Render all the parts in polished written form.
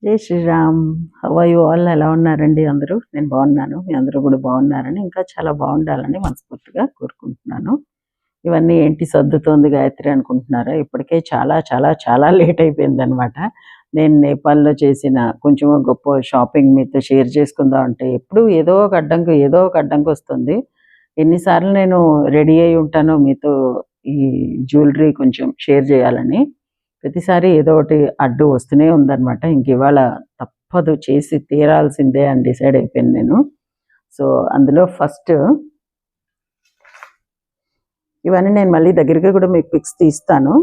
జై Shri Ram. How are you all? ఎలా ఉన్నారండి అందరూ? నేను బాగున్నాను. మీ అందరూ కూడా బాగున్నారని, ఇంకా చాలా బాగుండాలని మనస్ఫూర్తిగా కోరుకుంటున్నాను. ఇవన్నీ ఏంటి సర్దుతోంది గాయత్రి అనుకుంటున్నారా? ఇప్పటికే చాలా చాలా చాలా లేట్ అయిపోయిందనమాట. నేను నేపాల్లో చేసిన కొంచెం గొప్ప షాపింగ్ మీతో షేర్ చేసుకుందాం అంటే ఎప్పుడు ఏదో ఒక అడ్డంకి వస్తుంది. ఎన్నిసార్లు నేను రెడీ అయి ఉంటానో మీతో ఈ జ్యువెలరీ కొంచెం షేర్ చేయాలని, ప్రతిసారి ఏదో ఒకటి అడ్డు వస్తూనే ఉందనమాట. ఇంక ఇవాళ తప్పదు, చేసి తీరాల్సిందే అని డిసైడ్ అయిపోయాను నేను. సో అందులో ఫస్ట్ ఇవన్నీ నేను మళ్ళీ దగ్గరగా కూడా మీకు పిక్స్ తీస్తాను.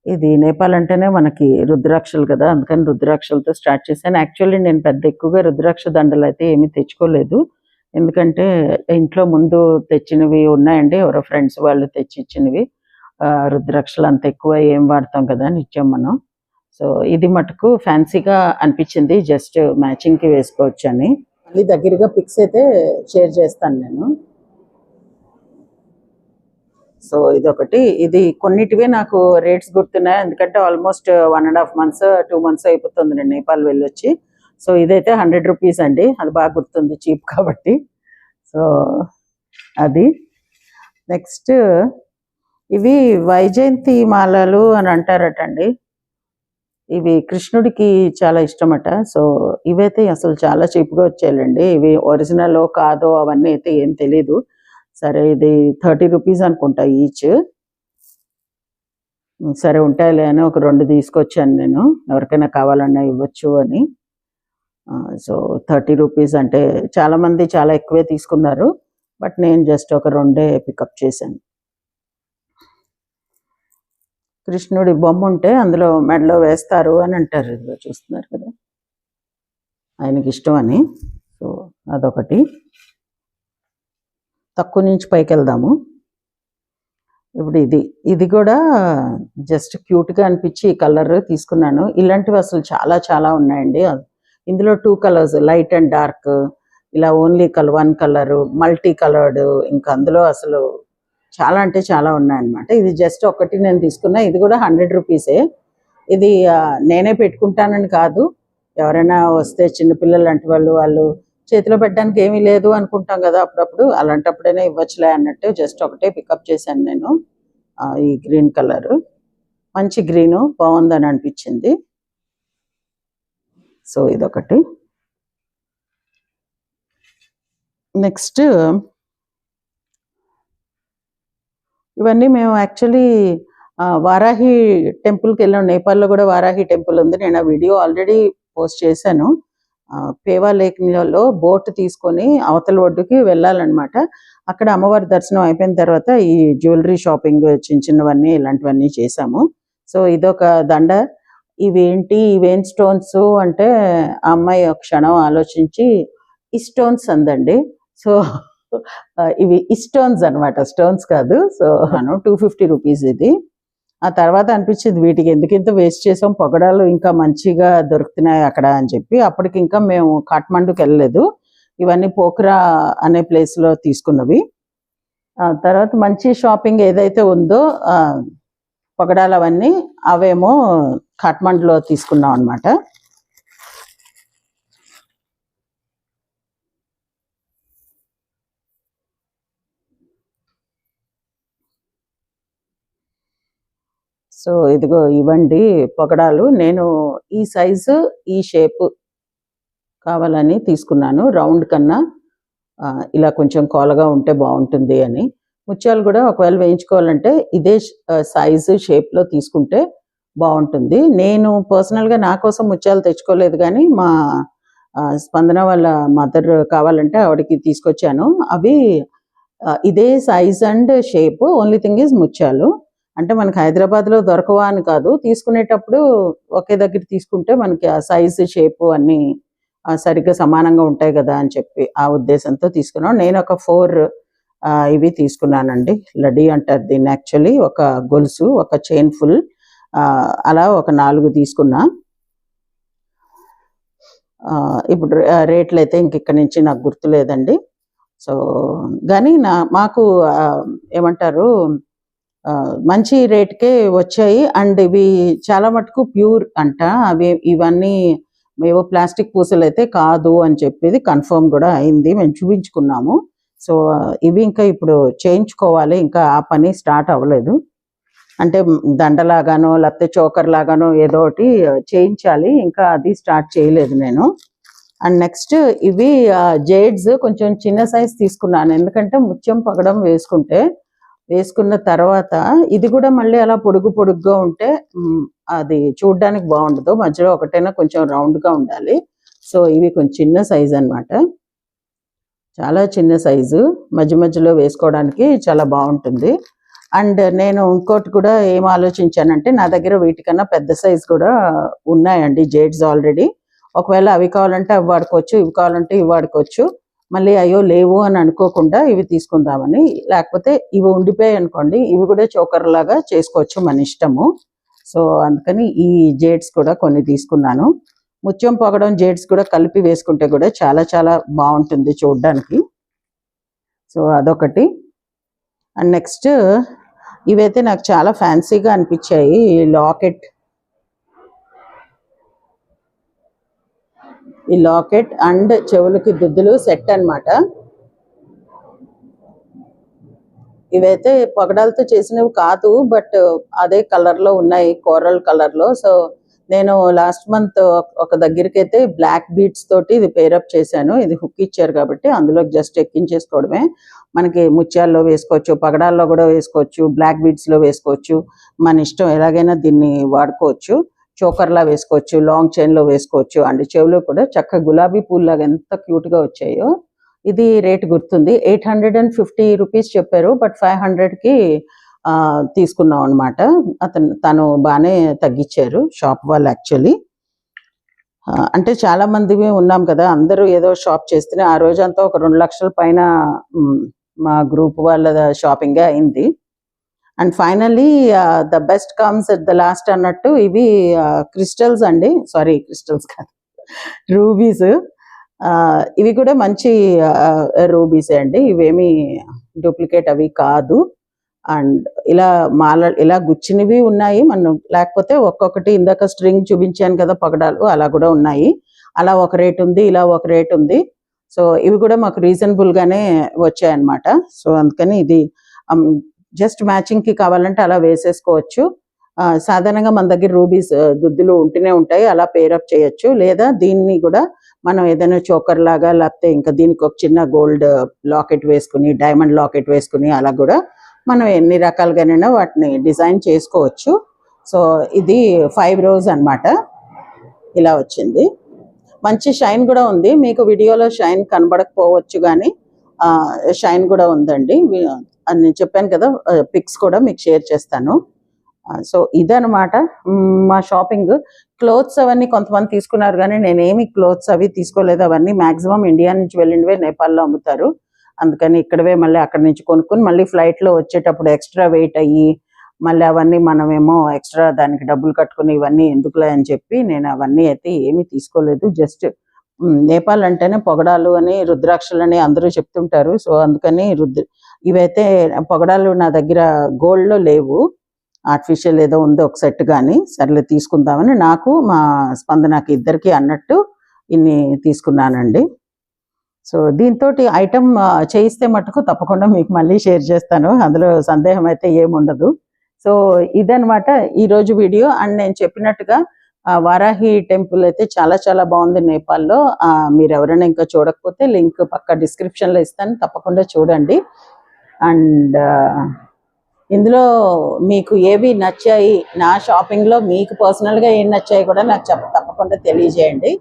ఇది నేపాల్ అంటేనే మనకి రుద్రాక్షలు కదా, అందుకని రుద్రాక్షలతో స్టార్ట్ చేశాను. యాక్చువల్లీ నేను పెద్ద ఎక్కువగా రుద్రాక్ష దండలు అయితే ఏమీ తెచ్చుకోలేదు, ఎందుకంటే ఇంట్లో ముందు తెచ్చినవి ఉన్నాయండి, ఎవరో ఫ్రెండ్స్ వాళ్ళు తెచ్చి ఇచ్చినవి. రుద్రాక్షలు అంత ఎక్కువ ఏం వాడతాం కదా నిత్యం మనం. సో ఇది మటుకు ఫ్యాన్సీగా అనిపించింది, జస్ట్ మ్యాచింగ్కి వేసుకోవచ్చు అని. మళ్ళీ దగ్గరగా పిక్స్ అయితే షేర్ చేస్తాను నేను. సో ఇదొకటి, ఇది కొన్నిటివే నాకు రేట్స్ గుర్తున్నాయి, ఎందుకంటే ఆల్మోస్ట్ 1.5 months 2 months అయిపోతుంది నేను నేపాల్ వెళ్ళొచ్చి. సో ఇదైతే 100 రూపీస్ అండి, అది బాగా గుర్తుంది, చీప్ కాబట్టి. సో అది నెక్స్ట్, ఇవి వైజయంతి మాలలు అని అంటారటండి. ఇవి కృష్ణుడికి చాలా ఇష్టమట. సో ఇవైతే అసలు చాలా చీప్గా వచ్చాయండి. ఇవి ఒరిజినల్ కాదో అవన్నీ అయితే ఏం తెలీదు. సరే ఇది 30 రూపీస్ అనుకుంటా ఈచ్. సరే ఉంటాయిలే అని ఒక 2 తీసుకొచ్చాను నేను, ఎవరికైనా కావాలన్నా ఇవ్వచ్చు అని. సో 30 రూపీస్ అంటే చాలామంది చాలా ఎక్కువే తీసుకున్నారు, బట్ నేను జస్ట్ ఒక 2 పికప్ చేశాను. కృష్ణుడి బొమ్మ ఉంటే అందులో మెడలో వేస్తారు అని అంటారు, ఇదిగో చూస్తున్నారు కదా, ఆయనకి ఇష్టం అని. సో అదొకటి. తక్కువ నుంచి పైకి వెళ్దాము. ఇప్పుడు ఇది కూడా జస్ట్ క్యూట్గా అనిపించి ఈ కలర్ తీసుకున్నాను. ఇలాంటివి అసలు చాలా చాలా ఉన్నాయండి. ఇందులో 2 కలర్స్, లైట్ అండ్ డార్క్, ఇలా ఓన్లీ 1 కలర్, మల్టీ కలర్డ్, ఇంకా అందులో అసలు చాలా అంటే చాలా ఉన్నాయన్నమాట. ఇది జస్ట్ ఒకటి నేను తీసుకున్నా, ఇది కూడా 100 రూపీసే. ఇది నేనే పెట్టుకుంటానని కాదు, ఎవరైనా వస్తే చిన్నపిల్లలు లాంటి వాళ్ళు చేతిలో పెట్టడానికి ఏమీ లేదు అనుకుంటాం కదా అప్పుడప్పుడు, అలాంటప్పుడైనా ఇవ్వచ్చులే అన్నట్టు జస్ట్ ఒకటే పికప్ చేశాను నేను. ఈ గ్రీన్ కలర్ మంచి గ్రీను, బాగుందని అనిపించింది. సో ఇదొకటి. నెక్స్ట్ ఇవన్నీ మేము యాక్చువల్లీ వారాహి టెంపుల్కి వెళ్ళాం. నేపాల్లో కూడా వారాహి టెంపుల్ ఉంది, నేను ఆ వీడియో ఆల్రెడీ పోస్ట్ చేశాను. పేవా లేక్లో బోట్ తీసుకొని అవతల ఒడ్డుకి వెళ్ళాలన్నమాట. అక్కడ అమ్మవారి దర్శనం అయిపోయిన తర్వాత ఈ జ్యువెలరీ షాపింగ్ చిన్నవన్నీ ఇలాంటివన్నీ చేశాము. సో ఇదొక దండ. ఇవేం స్టోన్స్ అంటే ఆ అమ్మాయి ఒక క్షణం ఆలోచించి ఈ స్టోన్స్ అందండి. సో ఇవి స్టోన్స్ అనమాట, స్టోన్స్ కాదు. సో 250 రూపీస్ ఇది. ఆ తర్వాత అనిపించింది వీటికి ఎందుకు ఇంత వేస్ట్ చేసాం, పొగడాలు ఇంకా మంచిగా దొరుకుతున్నాయి అక్కడ అని చెప్పి, అప్పటికి ఇంకా మేము కాఠ్మండూకి వెళ్ళలేదు. ఇవన్నీ పోఖ్రా అనే ప్లేస్లో తీసుకున్నవి. తర్వాత మంచి షాపింగ్ ఏదైతే ఉందో పొగడాలు అవన్నీ, అవేమో కాఠ్మండూలో తీసుకున్నాం అనమాట. సో ఇదిగో ఇవ్వండి పొగడాలు. నేను ఈ సైజు ఈ షేపు కావాలని తీసుకున్నాను, రౌండ్ కన్నా ఇలా కొంచెం కోలగా ఉంటే బాగుంటుంది అని. ముత్యాలు కూడా ఒకవేళ వేయించుకోవాలంటే ఇదే సైజు షేప్లో తీసుకుంటే బాగుంటుంది. నేను పర్సనల్గా నా కోసం ముత్యాలు తెచ్చుకోలేదు, కానీ మా స్పందన వాళ్ళ మదర్ కావాలంటే ఆవిడకి తీసుకొచ్చాను. అవి ఇదే size and shape, only thing is ముత్యాలు. అంటే మనకి హైదరాబాద్లో దొరకవా అని కాదు, తీసుకునేటప్పుడు ఒకే దగ్గర తీసుకుంటే మనకి ఆ సైజు షేపు అన్నీ సరిగ్గా సమానంగా ఉంటాయి కదా అని చెప్పి ఆ ఉద్దేశంతో తీసుకున్నాం. నేను ఒక 4 ఇవి తీసుకున్నానండి. లడ్డీ అంటారు దీన్ని యాక్చువల్లీ, ఒక గొలుసు, ఒక చైన్ ఫుల్, అలా ఒక 4 తీసుకున్నా. ఇప్పుడు రేట్లు అయితే ఇంక ఇక్కడి నుంచి నాకు గుర్తులేదండి. సో కానీ మాకు ఏమంటారు, మంచి రేట్‌కే వచ్చాయి. అండ్ ఇవి చాలా మటుకు ప్యూర్ అంట. ఇవన్నీ ఏవో ప్లాస్టిక్ పూసలైతే కాదు అని చెప్పేది కన్ఫర్మ్ గూడా అయింది. మేము చూపించుకున్నాము. సో, ఇవి ఇంకా ఇప్పుడు చేయించుకోవాలి. ఇంకా ఆ పని స్టార్ట్ అవ్వలేదు. అంటే దండలాగానో లేకపోతే చోకర్ లాగానో ఏదో ఒకటి చేయించాలి. ఇంకా అది స్టార్ట్ చేయలేదు నేను. అండ్ నెక్స్ట్ ఇవి జేడ్స్ కొంచెం చిన్న సైజ్ తీసుకున్నాను. ఎందుకంటే ముత్యం పగడం వేసుకున్న తర్వాత ఇది కూడా మళ్ళీ అలా పొడుగ్గా ఉంటే అది చూడడానికి బాగుండదు. మధ్యలో ఒకటైనా కొంచెం రౌండ్గా ఉండాలి. సో ఇవి కొంచెం చిన్న సైజ్ అన్నమాట. చాలా చిన్న సైజు, మధ్యలో వేసుకోవడానికి చాలా బాగుంటుంది. అండ్ నేను ఇంకోటి కూడా ఏం ఆలోచించానంటే, నా దగ్గర వీటికన్నా పెద్ద సైజు కూడా ఉన్నాయండి జేడ్స్ ఆల్రెడీ. ఒకవేళ అవి కావాలంటే అవి వాడుకోవచ్చు, ఇవి కావాలంటే ఇవి వాడుకోవచ్చు. మళ్ళీ అయ్యో లేవు అని అనుకోకుండా ఇవి తీసుకుందామని. లేకపోతే ఇవి ఉండిపోయాయి అనుకోండి, ఇవి కూడా చోకర్ లాగా చేసుకోవచ్చు, మన ఇష్టము. సో అందుకని ఈ జేడ్స్ కూడా కొన్ని తీసుకున్నాను. ముత్యం పొగడం జేడ్స్ కూడా కలిపి వేసుకుంటే కూడా చాలా చాలా బాగుంటుంది చూడడానికి. సో అదొకటి. అండ్ నెక్స్ట్ ఇవైతే నాకు చాలా ఫ్యాన్సీగా అనిపించాయి. ఈ లాకెట్ అండ్ చెవులకి దుద్దులు సెట్ అన్నమాట. ఇవైతే పగడాలతో చేసినవి కాదు, బట్ అదే కలర్లో ఉన్నాయి, కోరల్ కలర్లో. సో నేను లాస్ట్ మంత్ ఒక దగ్గరికి అయితే బ్లాక్ బీడ్స్ తోటి ఇది పేరప్ చేశాను. ఇది హుక్ ఇచ్చారు కాబట్టి అందులో జస్ట్ ఎక్కించేసుకోవడమే. మనకి ముత్యాల్లో వేసుకోవచ్చు, పగడాల్లో కూడా వేసుకోవచ్చు, బ్లాక్ బీడ్స్లో వేసుకోవచ్చు, మన ఇష్టం. ఎలాగైనా దీన్ని వాడుకోవచ్చు. చోకర్లా వేసుకోవచ్చు, లాంగ్ చైన్లో వేసుకోవచ్చు. అండ్ చెవులో కూడా చక్కగా గులాబీ పూల్లాగా ఎంత క్యూట్గా వచ్చాయో. ఇది రేట్ గుర్తుంది, 850 రూపీస్ చెప్పారు, బట్ 500కి తీసుకున్నాం అనమాట. తను బాగానే తగ్గించారు షాప్ వాళ్ళు. యాక్చువల్లీ అంటే చాలా మంది ఉన్నాం కదా, అందరూ ఏదో షాప్ చేస్తేనే ఆ రోజంతా ఒక 2 లక్షల పైన మా గ్రూప్ వాళ్ళ షాపింగే అయింది. And finally the best comes at the last అన్నట్టు ఇవి క్రిస్టల్స్ అండి. సారీ, క్రిస్టల్స్ కాదు, రూబీస్. ఇవి కూడా మంచి రూబీసే అండి, ఇవేమి డూప్లికేట్ అవి కాదు. అండ్ ఇలా గుచ్చినవి ఉన్నాయి మనం. లేకపోతే ఒక్కొక్కటి ఇందాక స్ట్రింగ్ చూపించాను కదా పగడాలు, అలా కూడా ఉన్నాయి. అలా ఒక రేట్ ఉంది, ఇలా ఒక రేట్ ఉంది. సో ఇవి కూడా మాకు రీజనబుల్గానే వచ్చాయన్నమాట. సో అందుకని ఇది జస్ట్ మ్యాచింగ్కి కావాలంటే అలా వేసేసుకోవచ్చు. సాధారణంగా మన దగ్గర రూబీస్ దుద్దులు ఉంటూనే ఉంటాయి, అలా పేరప్ చేయొచ్చు. లేదా దీన్ని కూడా మనం ఏదైనా చోకర్ లాగా, లేకపోతే ఇంకా దీనికి ఒక చిన్న గోల్డ్ లాకెట్ వేసుకుని, డైమండ్ లాకెట్ వేసుకుని అలా కూడా మనం ఎన్ని రకాలుగానైనా వాటిని డిజైన్ చేసుకోవచ్చు. సో ఇది 5 rows అన్నమాట. ఇలా వచ్చింది. మంచి షైన్ కూడా ఉంది. మీకు వీడియోలో షైన్ కనబడకపోవచ్చు, కానీ షైన్ కూడా ఉందండి. నేను చెప్పాను కదా, పిక్స్ కూడా మీకు షేర్ చేస్తాను. సో ఇదనమాట మా షాపింగ్. క్లోత్స్ అవన్నీ కొంతమంది తీసుకున్నారు, కానీ నేనేమి క్లోత్స్ అవి తీసుకోలేదు. అవన్నీ మ్యాక్సిమం ఇండియా నుంచి వెళ్ళినవే నేపాల్లో అమ్ముతారు. అందుకని ఇక్కడవే మళ్ళీ అక్కడి నుంచి కొనుక్కొని మళ్ళీ ఫ్లైట్లో వచ్చేటప్పుడు ఎక్స్ట్రా వెయిట్ అయ్యి మళ్ళీ అవన్నీ మనమేమో ఎక్స్ట్రా దానికి డబ్బులు కట్టుకుని ఇవన్నీ ఎందుకులే అని చెప్పి నేను అవన్నీ అయితే ఏమీ తీసుకోలేదు. జస్ట్ నేపాల్ అంటేనే పొగడాలు అని, రుద్రాక్షలు అని అందరూ చెప్తుంటారు. సో అందుకని ఇవైతే పొగడాలు నా దగ్గర గోల్డ్లో లేవు, ఆర్టిఫిషియల్ ఏదో ఉందో ఒక సెట్, కానీ సర్లే తీసుకుందామని నాకు మా స్పందనకి ఇద్దరికి అన్నట్టు ఇన్ని తీసుకున్నానండి. సో దీంతో ఐటమ్ చేయిస్తే మటుకు తప్పకుండా మీకు మళ్ళీ షేర్ చేస్తాను, అందులో సందేహం అయితే ఏముండదు. సో ఇదనమాట ఈరోజు వీడియో. అండ్ నేను చెప్పినట్టుగా వారాహి టెంపుల్ అయితే చాలా చాలా బాగుంది నేపాల్లో. మీరు ఎవరైనా ఇంకా చూడకపోతే లింక్ పక్క డిస్క్రిప్షన్లో ఇస్తాను, తప్పకుండా చూడండి. అండ్ ఇందులో మీకు ఏవి నచ్చాయి, నా షాపింగ్లో మీకు పర్సనల్గా ఏం నచ్చాయి కూడా నాకు తప్పకుండా తెలియజేయండి.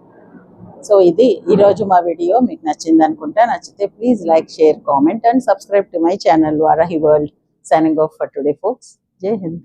సో ఇది ఈరోజు మా వీడియో. మీకు నచ్చింది అనుకుంటా. నచ్చితే please like, share, comment and subscribe to my channel Varahi world. Signing off for today folks. జై హింద్.